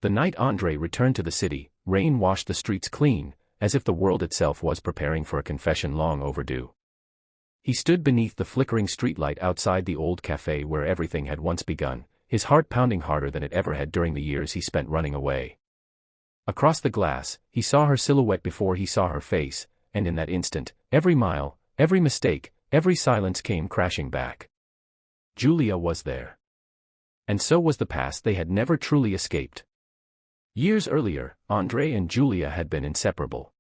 The night Andrej returned to the city, rain washed the streets clean, as if the world itself was preparing for a confession long overdue. He stood beneath the flickering streetlight outside the old cafe where everything had once begun, his heart pounding harder than it ever had during the years he spent running away. Across the glass, he saw her silhouette before he saw her face, and in that instant, every mile, every mistake, every silence came crashing back. Júlia was there. And so was the past they had never truly escaped. Years earlier, Andrej and Júlia had been inseparable.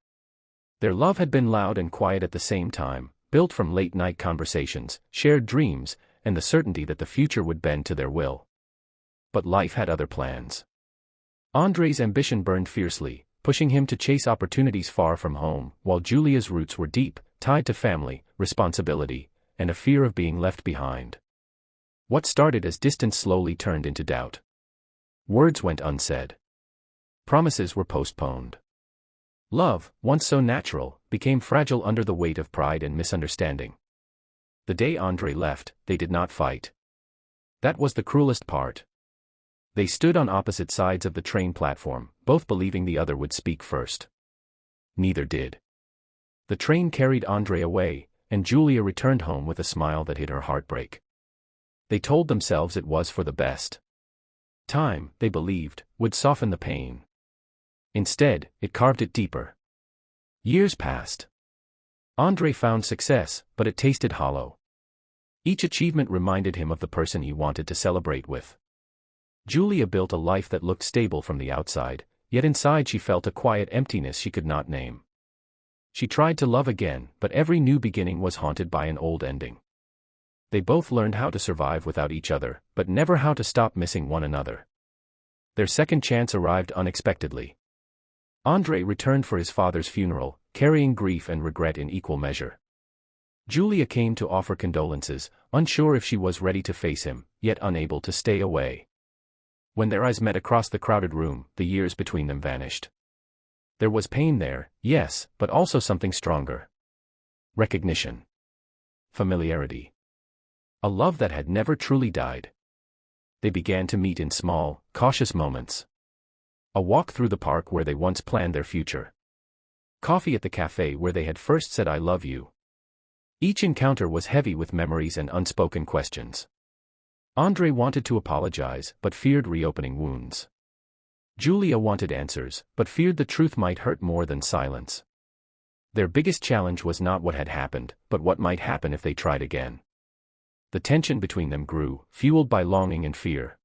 Their love had been loud and quiet at the same time, built from late-night conversations, shared dreams, and the certainty that the future would bend to their will. But life had other plans. Andrej's ambition burned fiercely, pushing him to chase opportunities far from home, while Júlia's roots were deep, tied to family, responsibility, and a fear of being left behind. What started as distance slowly turned into doubt. Words went unsaid. Promises were postponed. Love, once so natural, became fragile under the weight of pride and misunderstanding. The day Andrej left, they did not fight. That was the cruelest part. They stood on opposite sides of the train platform, both believing the other would speak first. Neither did. The train carried Andrej away, and Júlia returned home with a smile that hid her heartbreak. They told themselves it was for the best. Time, they believed, would soften the pain. Instead, it carved it deeper. Years passed. Andrej found success, but it tasted hollow. Each achievement reminded him of the person he wanted to celebrate with. Júlia built a life that looked stable from the outside, yet inside she felt a quiet emptiness she could not name. She tried to love again, but every new beginning was haunted by an old ending. They both learned how to survive without each other, but never how to stop missing one another. Their second chance arrived unexpectedly. Andrej returned for his father's funeral, carrying grief and regret in equal measure. Júlia came to offer condolences, unsure if she was ready to face him, yet unable to stay away. When their eyes met across the crowded room, the years between them vanished. There was pain there, yes, but also something stronger. Recognition. Familiarity. A love that had never truly died. They began to meet in small, cautious moments. A walk through the park where they once planned their future. Coffee at the cafe where they had first said "I love you." Each encounter was heavy with memories and unspoken questions. Andrej wanted to apologize, but feared reopening wounds. Júlia wanted answers, but feared the truth might hurt more than silence. Their biggest challenge was not what had happened, but what might happen if they tried again. The tension between them grew, fueled by longing and fear.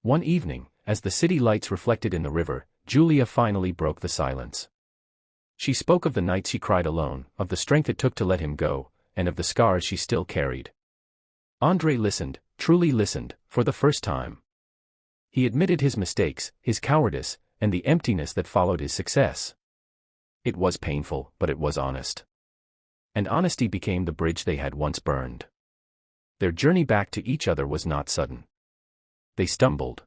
One evening, as the city lights reflected in the river, Júlia finally broke the silence. She spoke of the nights she cried alone, of the strength it took to let him go, and of the scars she still carried. Andrej listened, truly listened, for the first time. He admitted his mistakes, his cowardice, and the emptiness that followed his success. It was painful, but it was honest. And honesty became the bridge they had once burned. Their journey back to each other was not sudden. They stumbled.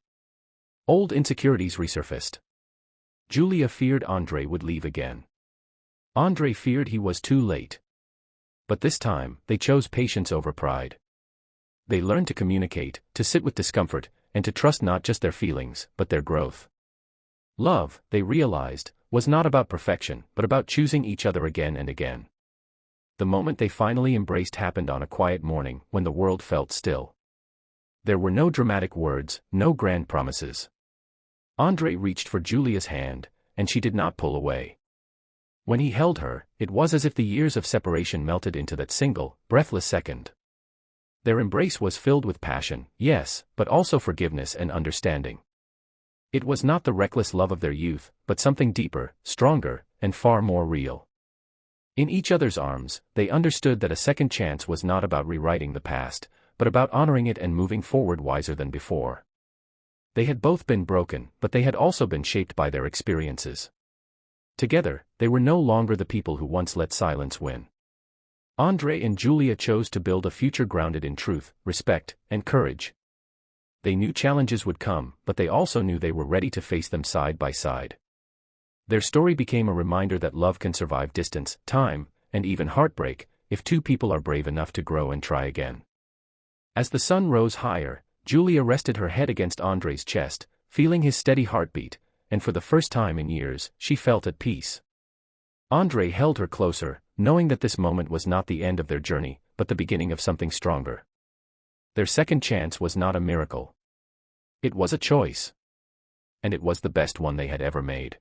Old insecurities resurfaced. Júlia feared Andrej would leave again. Andrej feared he was too late. But this time, they chose patience over pride. They learned to communicate, to sit with discomfort, and to trust not just their feelings, but their growth. Love, they realized, was not about perfection, but about choosing each other again and again. The moment they finally embraced happened on a quiet morning, when the world felt still. There were no dramatic words, no grand promises. Andrej reached for Júlia's hand, and she did not pull away. When he held her, it was as if the years of separation melted into that single, breathless second. Their embrace was filled with passion, yes, but also forgiveness and understanding. It was not the reckless love of their youth, but something deeper, stronger, and far more real. In each other's arms, they understood that a second chance was not about rewriting the past, but about honoring it and moving forward wiser than before. They had both been broken, but they had also been shaped by their experiences. Together, they were no longer the people who once let silence win. Andrej and Júlia chose to build a future grounded in truth, respect, and courage. They knew challenges would come, but they also knew they were ready to face them side by side. Their story became a reminder that love can survive distance, time, and even heartbreak, if two people are brave enough to grow and try again. As the sun rose higher, Júlia rested her head against Andrej's chest, feeling his steady heartbeat, and for the first time in years, she felt at peace. Andrej held her closer, knowing that this moment was not the end of their journey, but the beginning of something stronger. Their second chance was not a miracle. It was a choice. And it was the best one they had ever made.